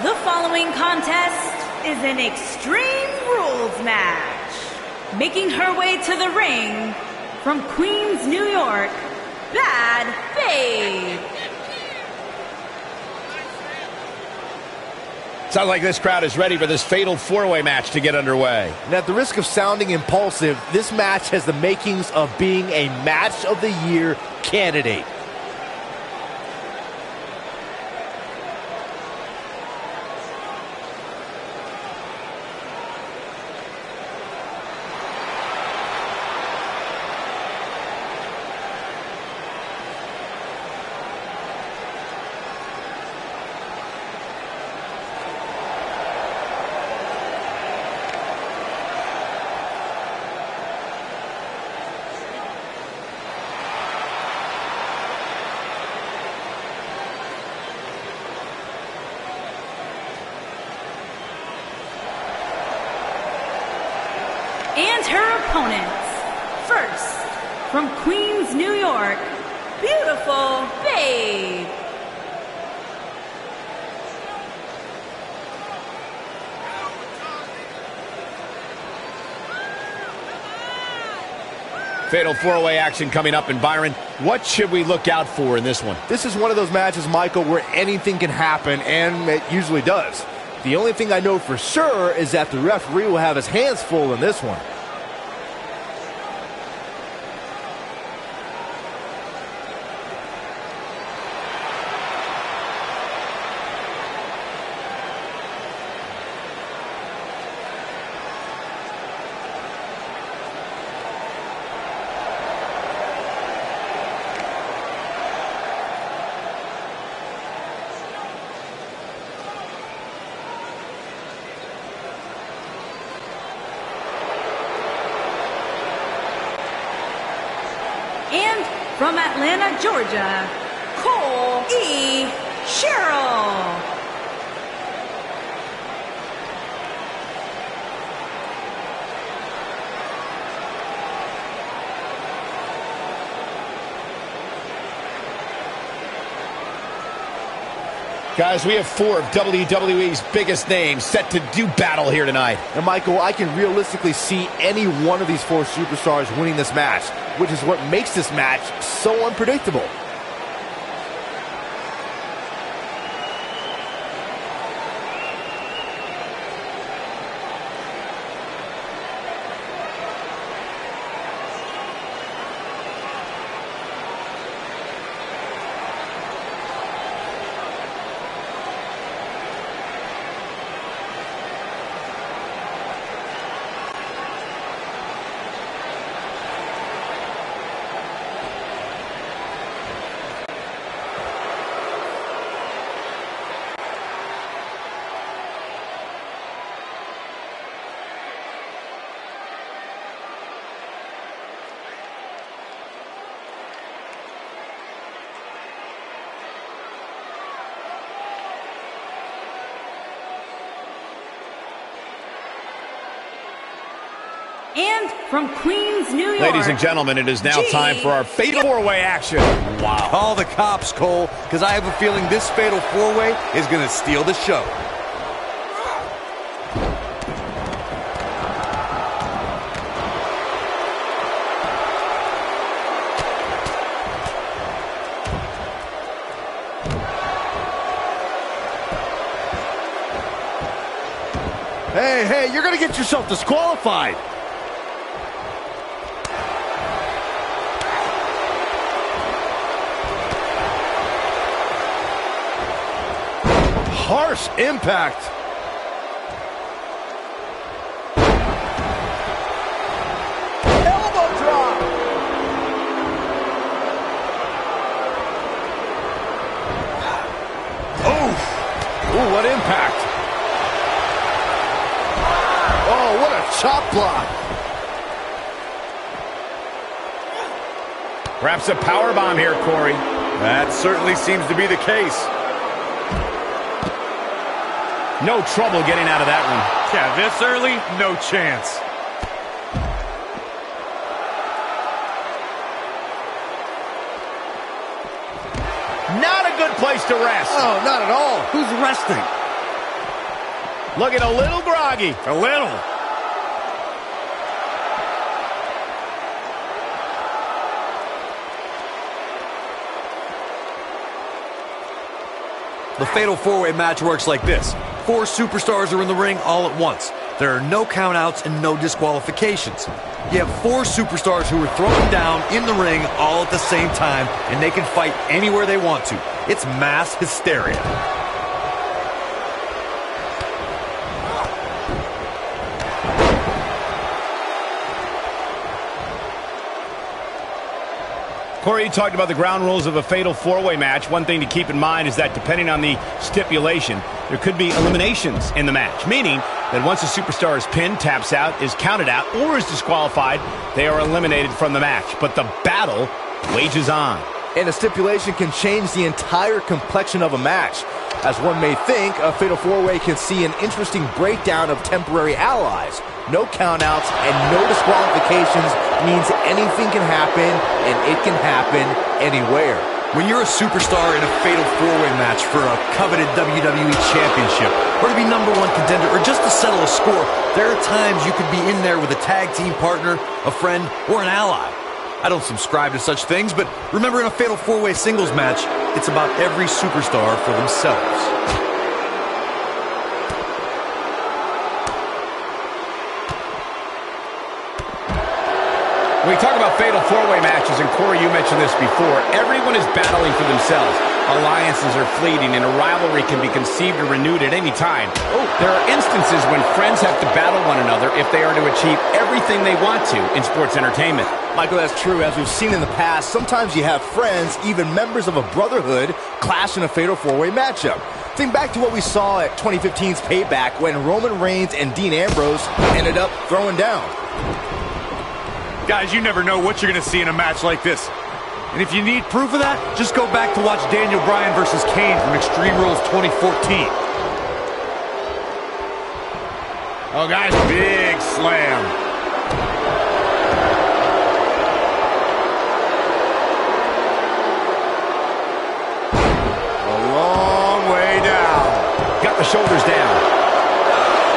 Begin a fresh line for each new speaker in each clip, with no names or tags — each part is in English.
The following contest is an Extreme Rules match. Making her way to the ring from Queens, New York, Bad Babe.
Sounds like this crowd is ready for this fatal four-way match to get underway.
And at the risk of sounding impulsive, this match has the makings of being a Match of the Year candidate.
And her opponents, first, from Queens, New York, Beautiful Babe.
Fatal four-way action coming up. And Byron, what should we look out for in this one?
This is one of those matches, Michael, where anything can happen, and it usually does. The only thing I know for sure is that the referee will have his hands full in this one.
And from Atlanta, Georgia, Cole E. Sherrill.
Guys, we have four of WWE's biggest names set to do battle here tonight.
And Michael, I can realistically see any one of these four superstars winning this match, which is what makes this match so unpredictable.
And from Queens, New York.
Ladies and gentlemen, it is now time for our fatal four-way action.
Wow. Call the cops, Cole, because I have a feeling this fatal four-way is going to steal the show.
Hey, you're going to get yourself disqualified. Harsh impact. Elbow drop. Ooh, what impact. Oh, what a chop block.
Perhaps a powerbomb here, Corey.
That certainly seems to be the case.
No trouble getting out of that one.
Yeah, this early, no chance.
Not a good place to rest.
Oh, not at all. Who's resting?
Looking a little groggy.
A little. The Fatal 4-Way match works like this. 4 superstars are in the ring all at once. There are no countouts and no disqualifications. You have 4 superstars who are thrown down in the ring all at the same time, and they can fight anywhere they want to. It's mass hysteria.
Corey, you talked about the ground rules of a fatal 4-way match. One thing to keep in mind is that depending on the stipulation, there could be eliminations in the match, meaning that once a superstar is pinned, taps out, is counted out, or is disqualified, they are eliminated from the match. But the battle wages on.
And a stipulation can change the entire complexion of a match. As one may think, a Fatal 4-Way can see an interesting breakdown of temporary allies. No countouts and no disqualifications means anything can happen, and it can happen anywhere.
When you're a superstar in a Fatal 4-Way match for a coveted WWE Championship, or to be #1 contender, or just to settle a score, there are times you could be in there with a tag team partner, a friend, or an ally. I don't subscribe to such things, but remember, in a Fatal 4-Way singles match, it's about every superstar for themselves.
When we talk about fatal 4-way matches, and Corey, you mentioned this before, everyone is battling for themselves. Alliances are fleeting, and a rivalry can be conceived or renewed at any time. There are instances when friends have to battle one another if they are to achieve everything they want to in sports entertainment.
Michael, that's true. As we've seen in the past, sometimes you have friends, even members of a brotherhood, clash in a Fatal 4-Way matchup. Think back to what we saw at 2015's Payback when Roman Reigns and Dean Ambrose ended up throwing down.
Guys, you never know what you're going to see in a match like this. And if you need proof of that, just go back to watch Daniel Bryan versus Kane from Extreme Rules 2014.
Oh, guys, big slam.
A long way down.
Got the shoulders down.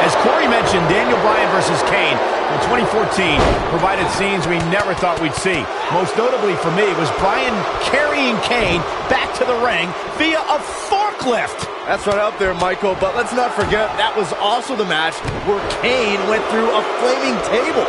As Corey mentioned, Daniel Bryan versus Kane in 2014 provided scenes we never thought we'd see. Most notably for me was Bryan carrying Kane back to the ring via a forklift.
That's right up there, Michael, but let's not forget that was also the match where Kane went through a flaming table.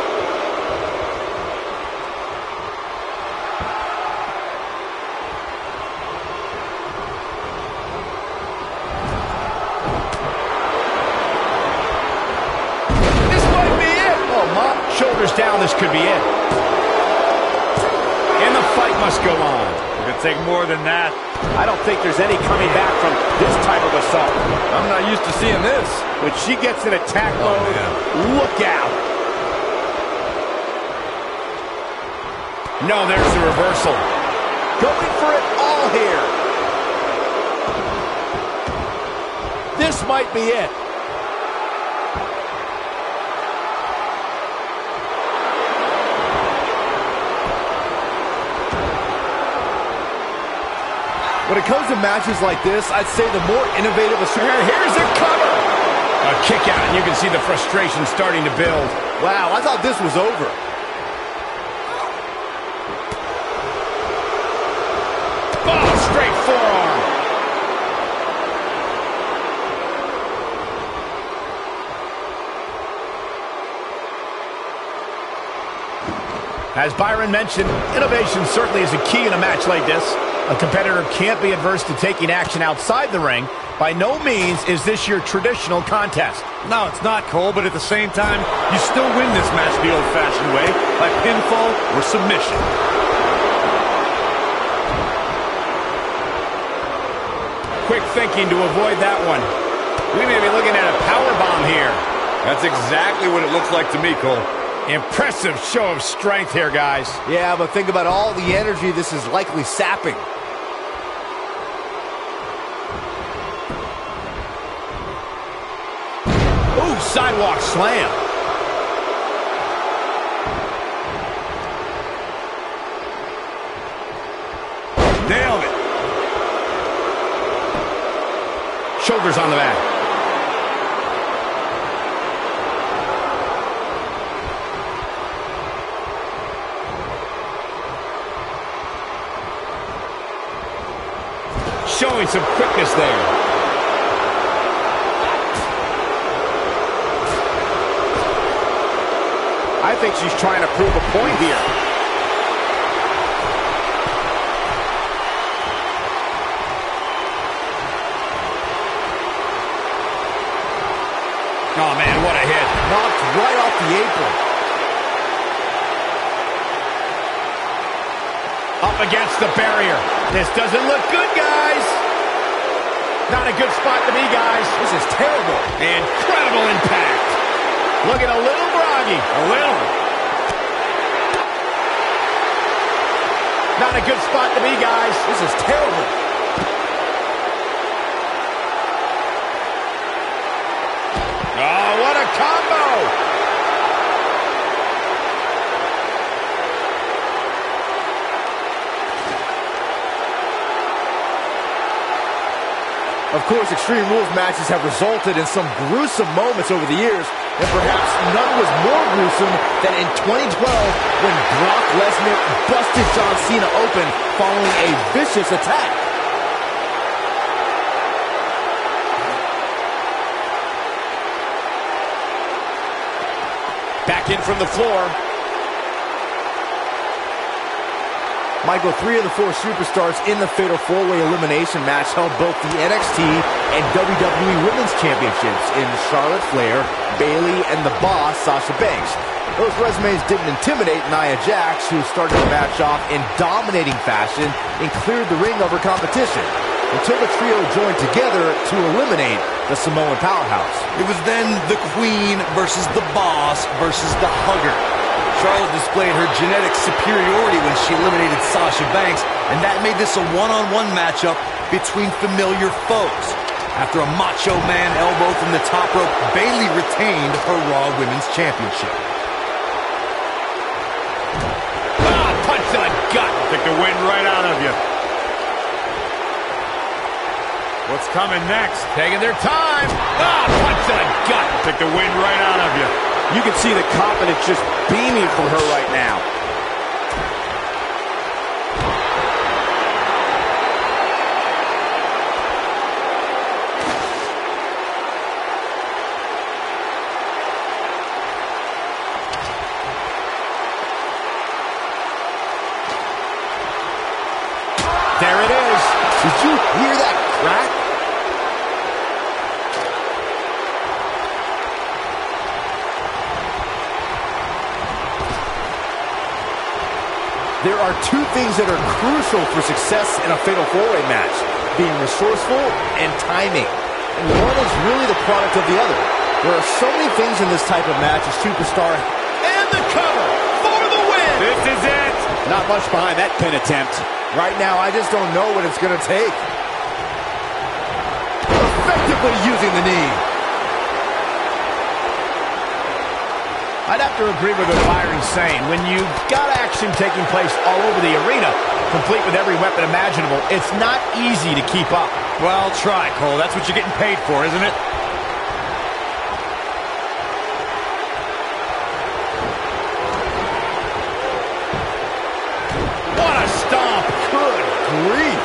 Shoulders down, this could be it. And the fight must go on.
It could take more than that.
I don't think there's any coming back from this type of assault.
I'm not used to seeing this.
When she gets in attack mode, look out. No, there's the reversal. Going for it all here. This might be it.
When it comes to matches like this, I'd say the more innovative a superstar.
Here's a cover. A kick out, and you can see the frustration starting to build.
Wow, I thought this was over.
Oh, straight forearm. As Byron mentioned, innovation certainly is a key in a match like this. A competitor can't be adverse to taking action outside the ring. By no means is this your traditional contest.
No, it's not, Cole, but at the same time, you still win this match the old-fashioned way, by pinfall or submission.
Quick thinking to avoid that one. We may be looking at a powerbomb here.
That's exactly what it looks like to me, Cole.
Impressive show of strength here, guys.
Yeah, but think about all the energy this is likely sapping.
Ooh, sidewalk slam.
Nailed it.
Shoulders on the back. showing some quickness there.
I think she's trying to prove a point here.
Oh, man, what a hit.
Knocked right off the apron.
Up against the barrier. This doesn't look good, guys. Not a good spot to be, guys.
This is terrible.
Incredible impact. Looking a little groggy. A little. Not a good spot to be, guys.
This is terrible.
Oh, what a combo.
Of course, Extreme Rules matches have resulted in some gruesome moments over the years, and perhaps none was more gruesome than in 2012 when Brock Lesnar busted John Cena open following a vicious attack.
Back in from the floor.
Michael, 3 of the 4 superstars in the Fatal 4-Way Elimination match held both the NXT and WWE Women's Championships in Charlotte Flair, Bayley, and the Boss, Sasha Banks. Those resumes didn't intimidate Nia Jax, who started the match off in dominating fashion and cleared the ring of her competition, until the trio joined together to eliminate the Samoan powerhouse.
It was then the Queen versus the Boss versus the Hugger. Charlotte displayed her genetic superiority when she eliminated Sasha Banks, and that made this a one-on-one matchup between familiar foes. After a Macho Man elbow from the top rope, Bayley retained her Raw Women's Championship.
Ah, punch to the gut. Took the wind right out of you. What's coming next? Taking their time. Ah, punch to the gut. Took the wind right out of you.
You can see the confidence just beaming from her right now.
There it is.
Did you hear that crack? There are 2 things that are crucial for success in a Fatal 4-Way match: being resourceful and timing. And one is really the product of the other. There are so many things in this type of match a superstar.
And the cover for the win. This is it. Not much behind that pin attempt.
Right now, I just don't know what it's going to take. Effectively using the knee.
I'd have to agree with what Byron's saying. When you've got action taking place all over the arena, complete with every weapon imaginable, it's not easy to keep up.
Well, try, Cole. That's what you're getting paid for, isn't it?
What a stomp.
Good grief.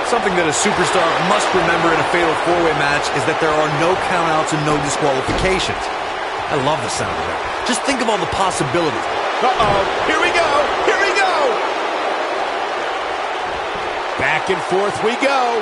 Something that a superstar must remember in a Fatal 4-Way match is that there are no countouts and no disqualifications. I love the sound of that. Just think of all the possibilities.
Uh-oh. Here we go. Here we go. Back and forth we go.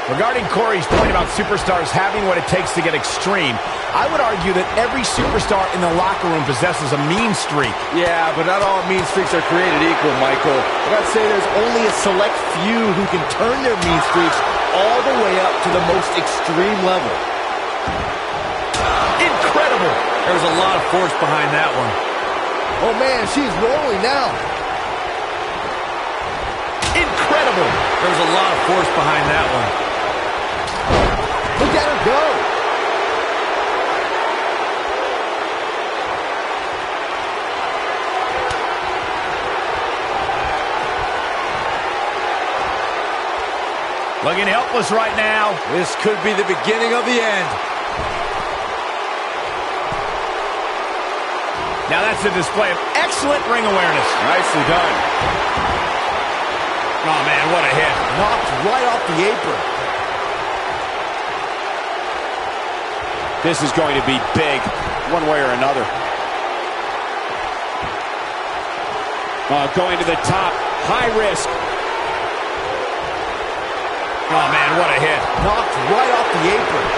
Regarding Corey's point about superstars having what it takes to get extreme, I would argue that every superstar in the locker room possesses a mean streak.
Yeah, but not all mean streaks are created equal, Michael. I gotta say there's only a select few who can turn their mean streaks all the way up to the most extreme level.
Incredible!
There was a lot of force behind that one.
Oh man, she's rolling now.
Incredible!
There was a lot of force behind that one.
Look at her go.
Looking helpless right now.
This could be the beginning of the end.
Now that's a display of excellent ring awareness.
Nicely done.
Oh, man, what a hit.
Knocked right off the apron.
This is going to be big, one way or another. Going to the top, high risk. Oh, man, what a hit.
Knocked right off the apron.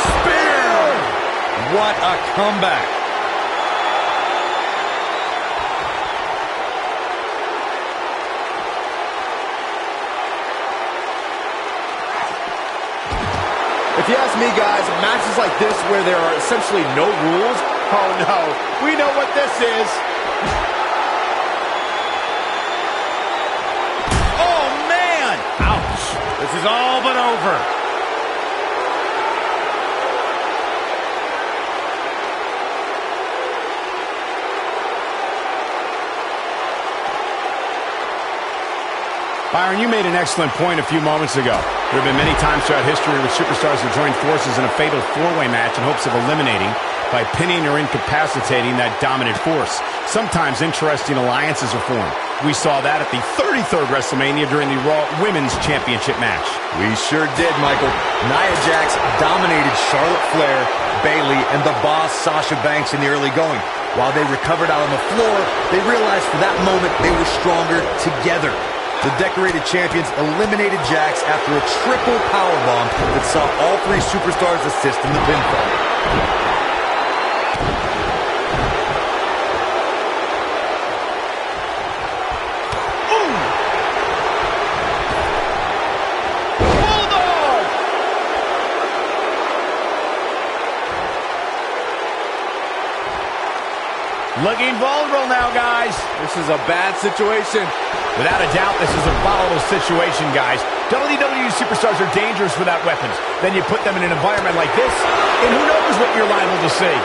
Spear!
What a comeback.
If you ask me, guys, matches like this where there are essentially no rules, oh no, we know what this is.
Oh, man!
Ouch.
This is all but over. Byron, you made an excellent point a few moments ago. There have been many times throughout history where superstars have joined forces in a fatal four-way match in hopes of eliminating, by pinning or incapacitating, that dominant force. Sometimes interesting alliances are formed. We saw that at the 33rd WrestleMania during the Raw Women's Championship match.
We sure did, Michael. Nia Jax dominated Charlotte Flair, Bayley, and the Boss Sasha Banks in the early going. While they recovered out on the floor, they realized for that moment they were stronger together. The decorated champions eliminated Jax after a triple powerbomb that saw all three superstars assist in the pinfall.
Looking vulnerable now, guys.
This is a bad situation.
Without a doubt, this is a volatile situation, guys. WWE superstars are dangerous without weapons. Then you put them in an environment like this, and who knows what you're liable to see.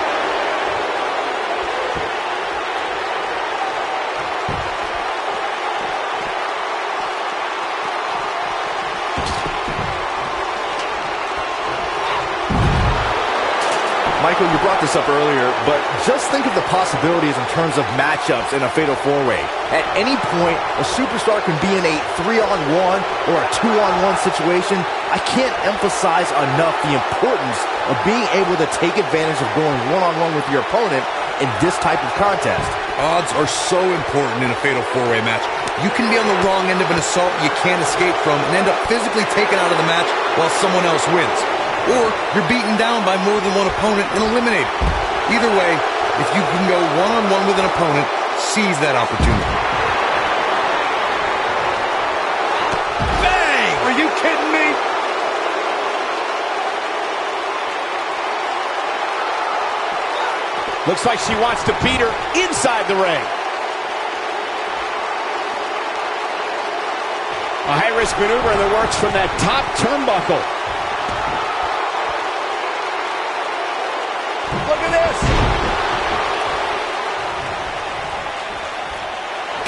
Michael, you brought this up earlier, but just think of the possibilities in terms of matchups in a fatal four-way. At any point, a superstar can be in a 3-on-1 or a 2-on-1 situation. I can't emphasize enough the importance of being able to take advantage of going one-on-one with your opponent in this type of contest.
Odds are so important in a fatal four-way match. You can be on the wrong end of an assault you can't escape from and end up physically taken out of the match while someone else wins. Or you're beaten down by more than one opponent and eliminated. Either way, if you can go one-on-one with an opponent, seize that opportunity.
Bang! Are you kidding me? Looks like she wants to beat her inside the ring. A high-risk maneuver that works from that top turnbuckle. Look at this.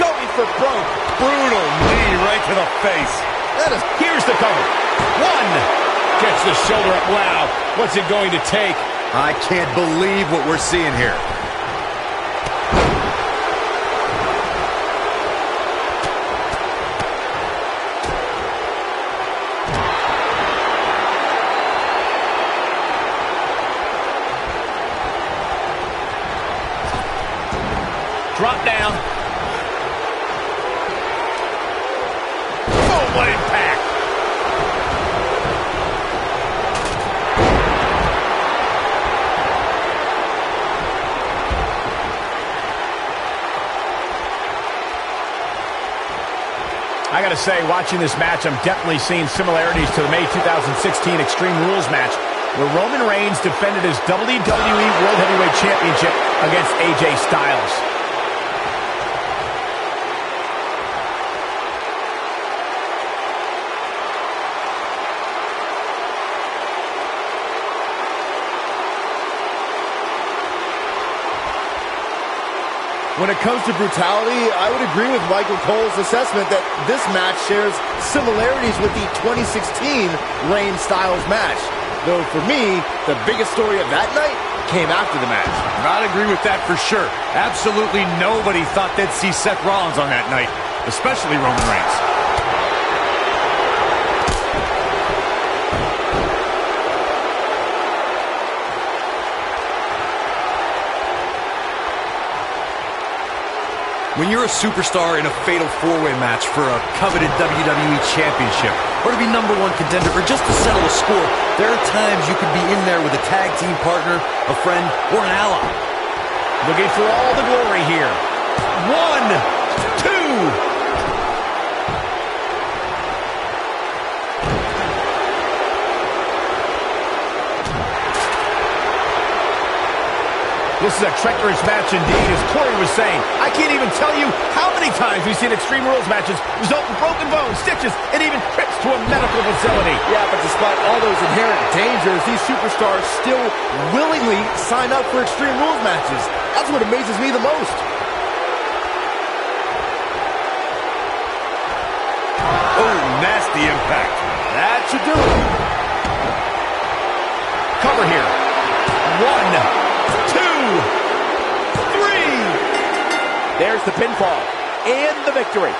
Going for broke.
Brutal knee right to the face.
Here's the cover. One. Gets the shoulder up. Wow. What's it going to take?
I can't believe what we're seeing here.
Drop down. Oh, what impact. I gotta say, watching this match, I'm definitely seeing similarities to the May 2016 Extreme Rules match, where Roman Reigns defended his WWE World Heavyweight Championship against AJ Styles.
When it comes to brutality, I would agree with Michael Cole's assessment that this match shares similarities with the 2016 Reigns Styles match. Though for me, the biggest story of that night came after the match.
I'd agree with that for sure. Absolutely nobody thought they'd see Seth Rollins on that night, especially Roman Reigns. When you're a superstar in a fatal four-way match for a coveted WWE Championship, or to be #1 contender, or just to settle a score, there are times you could be in there with a tag team partner, a friend, or an ally.
Looking for all the glory here. 1, 2. This is a treacherous match indeed, as Corey was saying. I can't even tell you how many times we've seen Extreme Rules matches result in broken bones, stitches, and even trips to a medical facility.
Yeah, but despite all those inherent dangers, these superstars still willingly sign up for Extreme Rules matches. That's what amazes me the most.
Oh, nasty impact.
That should do it.
Cover here. 1, 2, 3.
There's the pinfall and the victory.